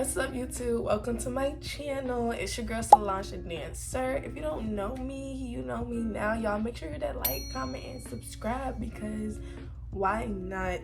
What's up, YouTube? Welcome to my channel. It's your girl Solange the Dancer. If you don't know me, you know me now. Y'all make sure you hit that like, comment, and subscribe because why not?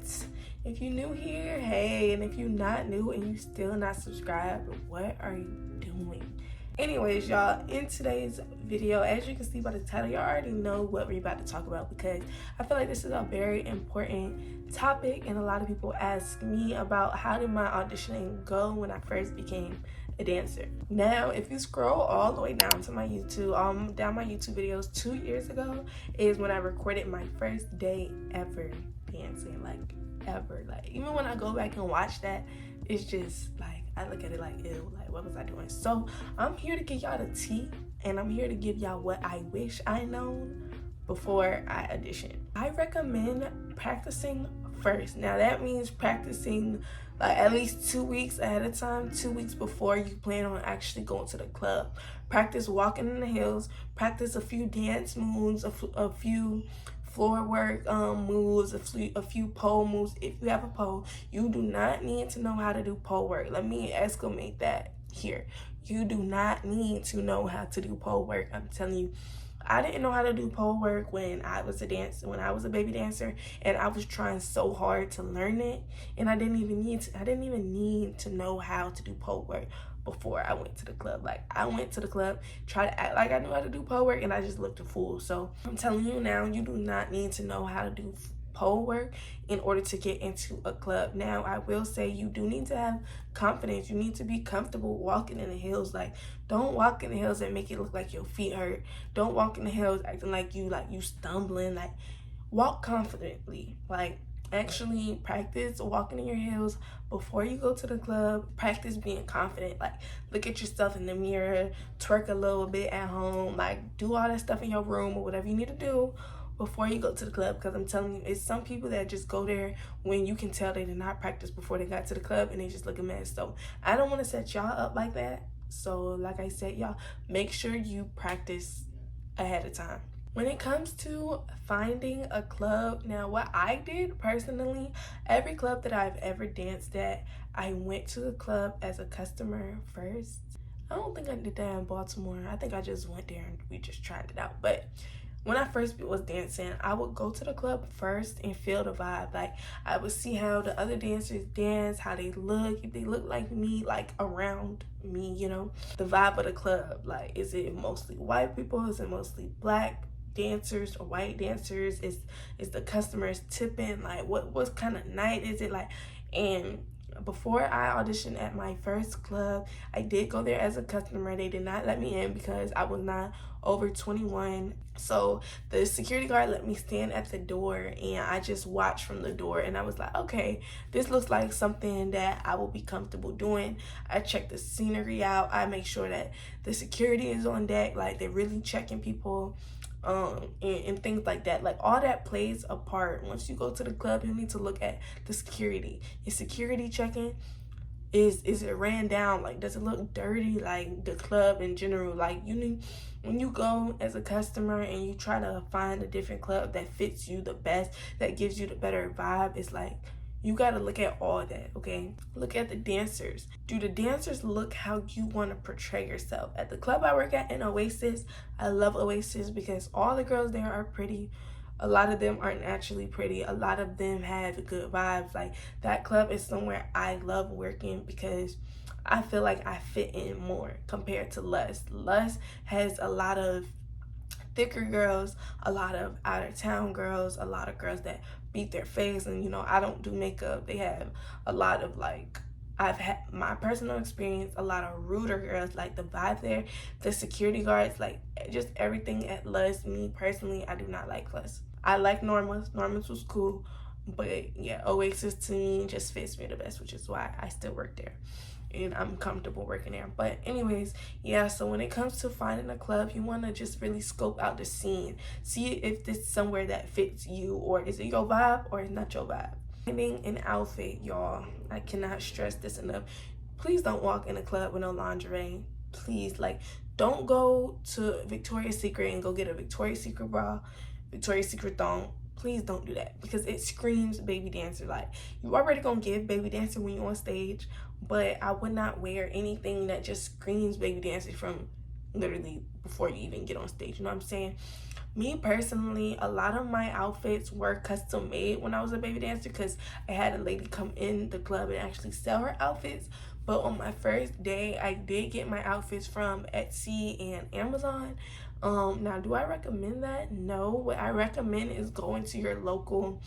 If you're new here, hey, and if you're not new and you still not subscribed, what are you doing? Anyways, y'all, in today's video, as you can see by the title, y'all already know what we're about to talk about because I feel like this is a very important topic, and a lot of people ask me about how did my auditioning go when I first became a dancer. Now, if you scroll all the way down to my YouTube, down my YouTube videos 2 years ago is when I recorded my first day ever dancing, like ever. Like even when I go back and watch that, it's just like I look at it like, ew, like what was I doing? So I'm here to give y'all the tea, and I'm here to give y'all what I wish I known before I audition. I recommend practicing first. Now that means practicing like at least 2 weeks ahead of time, 2 weeks before you plan on actually going to the club. Practice walking in the hills, practice a few dance moves, a few floor work moves, a few pole moves. If you have a pole, you do not need to know how to do pole work. Let me exclamate that here. You do not need to know how to do pole work. I'm telling you, I didn't know how to do pole work when I was a baby dancer, and I was trying so hard to learn it, and I didn't even need to know how to do pole work before I went to the club. Like I went to the club, tried to act like I knew how to do pole work, and I just looked a fool. So I'm telling you now, you do not need to know how to do pole work in order to get into a club. Now I will say you do need to have confidence. You need to be comfortable walking in the hills. Like don't walk in the hills and make it look like your feet hurt. Don't walk in the hills acting like you stumbling. Like walk confidently. Like actually practice walking in your heels before you go to the club. Practice being confident. Like look at yourself in the mirror, twerk a little bit at home, like do all that stuff in your room or whatever you need to do before you go to the club, because I'm telling you, it's some people that just go there when you can tell they did not practice before they got to the club and they just look a mess. So I don't want to set y'all up like that. So like I said, y'all, make sure you practice ahead of time. When it comes to finding a club, now what I did personally, every club that I've ever danced at, I went to the club as a customer first. I don't think I did that in Baltimore. I think I just went there and we just tried it out. But when I first was dancing, I would go to the club first and feel the vibe. Like I would see how the other dancers dance, how they look, if they look like me, like around me, you know, the vibe of the club. Like, is it mostly white people? Is it mostly black dancers or white dancers? Is the customers tipping? Like what kind of night is it like? And before I auditioned at my first club, I did go there as a customer. They did not let me in because I was not over 21. So the security guard let me stand at the door, and I just watched from the door, and I was like, okay, this looks like something that I will be comfortable doing. I check the scenery out. I make sure that the security is on deck, like they're really checking people. And things like that. Like all that plays a part. Once you go to the club, you need to look at the security. Is security checking? Is it ran down? Like does it look dirty? Like the club in general. Like you need, when you go as a customer and you try to find a different club that fits you the best, that gives you the better vibe, it's like you gotta look at all that, okay? Look at the dancers. Do the dancers look how you want to portray yourself? At the club I work at in Oasis, I love Oasis because all the girls there are pretty. A lot of them aren't actually pretty. A lot of them have good vibes. Like that club is somewhere I love working because I feel like I fit in more compared to Lust. Lust has a lot of thicker girls, a lot of out of town girls, a lot of girls that beat their face, and you know, I don't do makeup. They have a lot of like, I've had my personal experience, a lot of ruder girls. Like the vibe there, the security guards, like just everything at Lust. Me personally, I do not like Lust. I like Norma's. Norma's was cool, but yeah, Oasis to me just fits me the best, which is why I still work there and I'm comfortable working there. But anyways, yeah, so when it comes to finding a club, you want to just really scope out the scene, see if this is somewhere that fits you, or is it your vibe or it's not your vibe. Finding an outfit, y'all, I cannot stress this enough. Please don't walk in a club with no lingerie. Please, like, don't go to Victoria's Secret and go get a Victoria's Secret bra, Victoria's Secret thong, please don't do that, because it screams baby dancer. Like, you already gonna give baby dancer when you're on stage, but I would not wear anything that just screams baby dancer from literally before you even get on stage. You know what I'm saying? Me personally, a lot of my outfits were custom made when I was a baby dancer, because I had a lady come in the club and actually sell her outfits. But on my first day, I did get my outfits from Etsy and Amazon. Now, do I recommend that? No. What I recommend is going to your local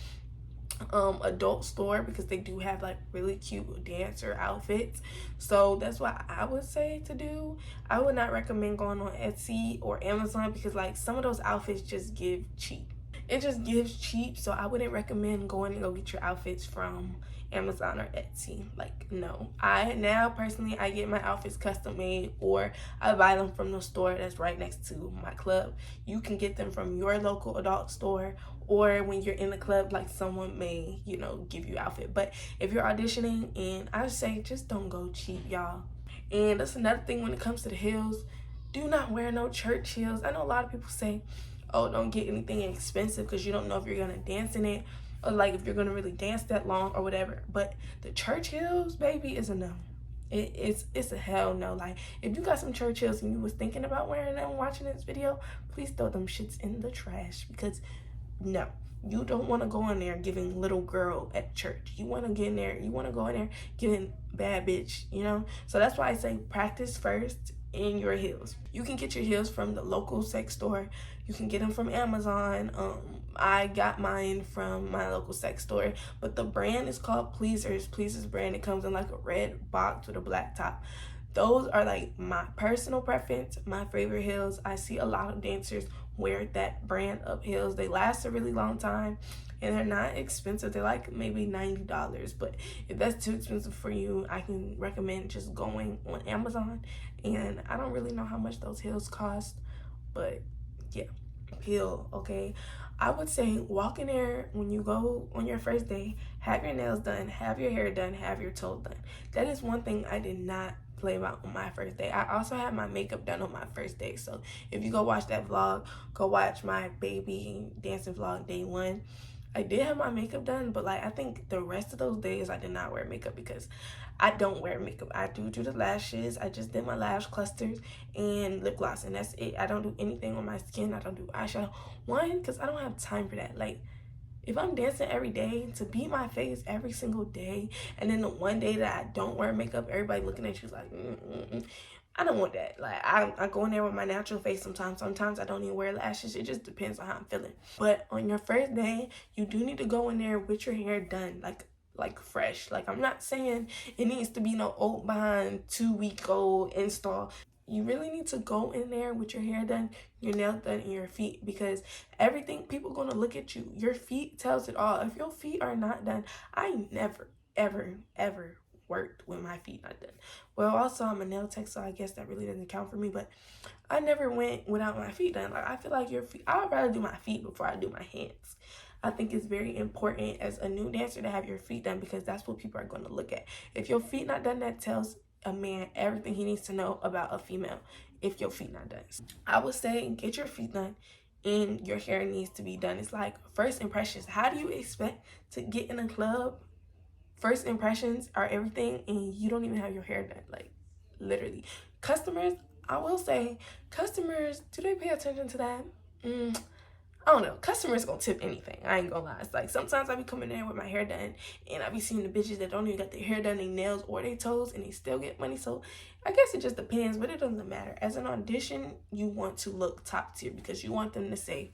adult store, because they do have like really cute dancer outfits. So that's what I would say to do. I would not recommend going on Etsy or Amazon, because like some of those outfits just give cheap. It just gives cheap. So I wouldn't recommend going to go get your outfits from Amazon or Etsy. Like, no. I now personally, I get my outfits custom made, or I buy them from the store that's right next to my club. You can get them from your local adult store, or when you're in the club, like someone may, you know, give you outfit. But if you're auditioning, and I would say just don't go cheap, y'all. And that's another thing when it comes to the heels. Do not wear no church heels. I know a lot of people say, oh, don't get anything expensive because you don't know if you're gonna dance in it, or like if you're gonna really dance that long or whatever. But the church heels, baby, is a no. It's a hell no. Like, if you got some church heels and you was thinking about wearing them watching this video, please throw them shits in the trash, because no, you don't want to go in there giving little girl at church. You want to get in there, you want to go in there giving bad bitch, you know? So that's why I say practice first in your heels. You can get your heels from the local sex store. You can get them from Amazon. I got mine from my local sex store, but the brand is called Pleasers. Pleasers brand. It comes in like a red box with a black top. Those are like my personal preference, my favorite heels. I see a lot of dancers wear that brand of heels. They last a really long time and they're not expensive. They're like maybe $90. But if that's too expensive for you, I can recommend just going on Amazon. And I don't really know how much those heels cost, but yeah, heel, okay? I would say walk in there when you go on your first day, have your nails done, have your hair done, have your toes done. That is one thing I did not play about on my first day. I also had my makeup done on my first day. So if you go watch that vlog, go watch my baby dancing vlog day 1. I did have my makeup done, but like I think the rest of those days I did not wear makeup, because I don't wear makeup. I do the lashes. I just did my lash clusters and lip gloss, and that's it. I don't do anything on my skin. I don't do eyeshadow. One, because I don't have time for that. Like, if I'm dancing every day, to beat my face every single day, and then the one day that I don't wear makeup, everybody looking at you like, I don't want that. Like, I go in there with my natural face sometimes. Sometimes I don't even wear lashes. It just depends on how I'm feeling. But on your first day, you do need to go in there with your hair done, like fresh. Like, I'm not saying it needs to be no old behind 2-week-old install. You really need to go in there with your hair done, your nails done, and your feet, because everything, people gonna look at you. Your feet tells it all. If your feet are not done, I never, ever, ever worked with my feet not done. Well, also I'm a nail tech, so I guess that really doesn't count for me, but I never went without my feet done. Like, I feel like your feet, I would rather do my feet before I do my hands. I think it's very important as a new dancer to have your feet done, because that's what people are going to look at. If your feet not done, that tells a man everything he needs to know about a female. If your feet not done, I would say get your feet done, and your hair needs to be done. It's like first impressions. How do you expect to get in a club? First impressions are everything, and you don't even have your hair done. Like, literally. Customers, I will say, customers, do they pay attention to that? I don't know. Customers gonna tip anything. I ain't gonna lie. It's like sometimes I be coming in with my hair done, and I be seeing the bitches that don't even got their hair done, their nails or their toes, and they still get money. So I guess it just depends, but it doesn't matter. As an audition, you want to look top tier, because you want them to say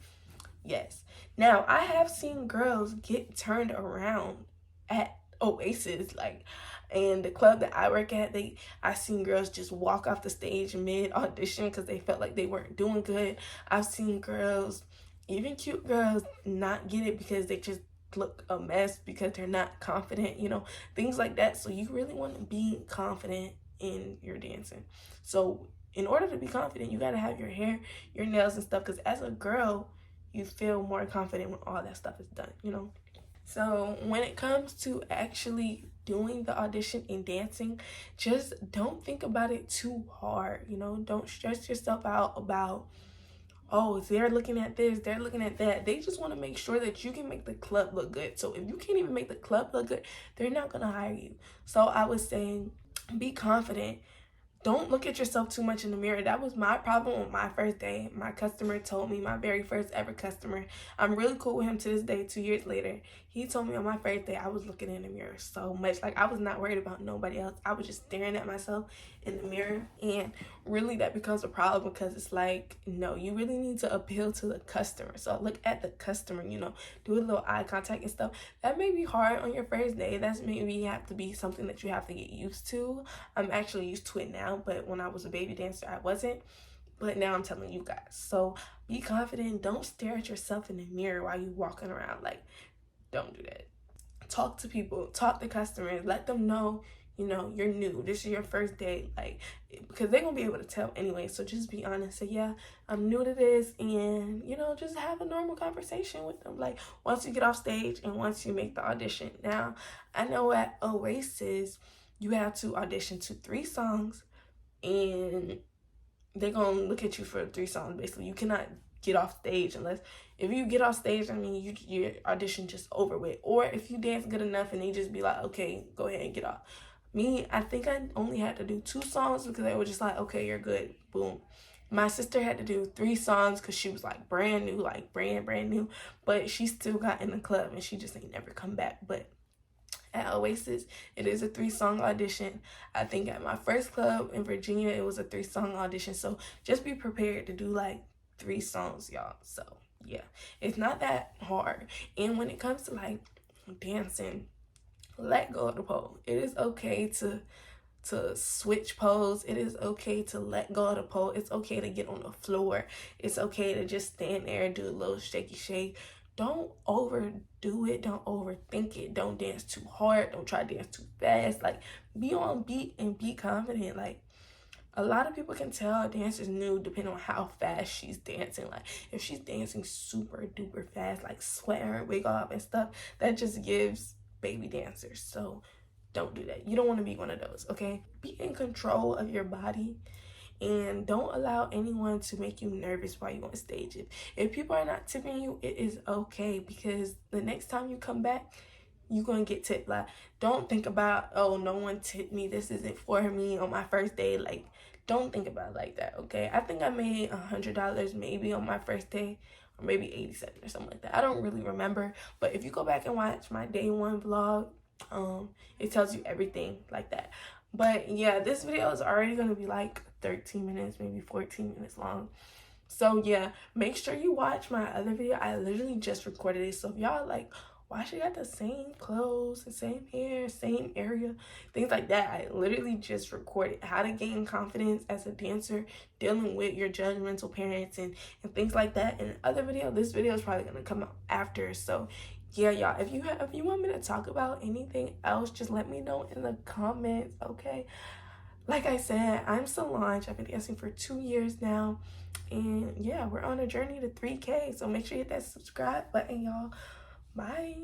yes. Now, I have seen girls get turned around at Oasis, like, and the club that I work at, I seen girls just walk off the stage mid audition because they felt like they weren't doing good. I've seen girls, even cute girls, not get it because they just look a mess, because they're not confident, you know, things like that. So you really want to be confident in your dancing. So in order to be confident, you got to have your hair, your nails and stuff, because as a girl, you feel more confident when all that stuff is done, you know. So when it comes to actually doing the audition and dancing, just don't think about it too hard, you know. Don't stress yourself out about oh, they're looking at this, they're looking at that. They just want to make sure that you can make the club look good. So if you can't even make the club look good, they're not going to hire you. So I was saying, be confident. Don't look at yourself too much in the mirror. That was my problem on my first day. My customer told me, my very first ever customer, I'm really cool with him to this day, 2 years later. He told me on my first day I was looking in the mirror so much. Like, I was not worried about nobody else. I was just staring at myself in the mirror. And really that becomes a problem because it's like, no, you really need to appeal to the customer. So look at the customer, you know, do a little eye contact and stuff. That may be hard on your first day. That's maybe have to be something that you have to get used to. I'm actually used to it now, but when I was a baby dancer, I wasn't. But now I'm telling you guys. So be confident. Don't stare at yourself in the mirror while you're walking around. Like, don't do that. Talk to people. Talk to customers. Let them know, you know, you're new. This is your first day. Like, because they're going to be able to tell anyway. So just be honest. Say, yeah, I'm new to this. And, you know, just have a normal conversation with them. Like, once you get off stage and once you make the audition. Now, I know at Oasis, you have to audition to 3 songs. And they're gonna look at you for 3 songs. Basically, you cannot get off stage unless, if you get off stage, I mean, your audition just over with. Or if you dance good enough and they just be like, okay, go ahead and get off. Me, I think I only had to do 2 songs because they were just like, okay, you're good, boom. My sister had to do 3 songs because she was like brand new, like brand new, but she still got in the club and she just ain't never come back. But at Oasis, it is a 3-song audition. I think at my first club in Virginia, it was a 3-song audition. So just be prepared to do like 3 songs, y'all. So yeah, it's not that hard. And when it comes to like dancing, let go of the pole. It is okay to switch pose. It is okay to let go of the pole. It's okay to get on the floor. It's okay to just stand there and do a little shaky shake. Don't overdo it. Don't overthink it. Don't dance too hard. Don't try to dance too fast. Like, be on beat and be confident. Like, a lot of people can tell a dancer's new depending on how fast she's dancing. Like, if she's dancing super duper fast, like sweating her wig off and stuff, that just gives baby dancers. So don't do that. You don't want to be one of those, okay? Be in control of your body and don't allow anyone to make you nervous while you're on stage. If people are not tipping you, it is okay, because the next time you come back, you're going to get tipped. Like, don't think about, oh, no one tipped me, this isn't for me on my first day. Like, don't think about it like that, okay? I think I made $100 maybe on my first day, or maybe 87 or something like that. I don't really remember, but if you go back and watch my day 1 vlog, it tells you everything like that. But yeah, this video is already going to be like 13 minutes, maybe 14 minutes long. So yeah, make sure you watch my other video. I literally just recorded it. So if y'all like, why she got the same clothes, the same hair, same area, things like that, I literally just recorded how to gain confidence as a dancer, dealing with your judgmental parents and things like that in the other video. This video is probably going to come out after. So yeah, y'all, if you want me to talk about anything else, just let me know in the comments, okay? Like I said, I'm Solange. I've been dancing for 2 years now. And yeah, we're on a journey to 3K. So make sure you hit that subscribe button, y'all. Bye.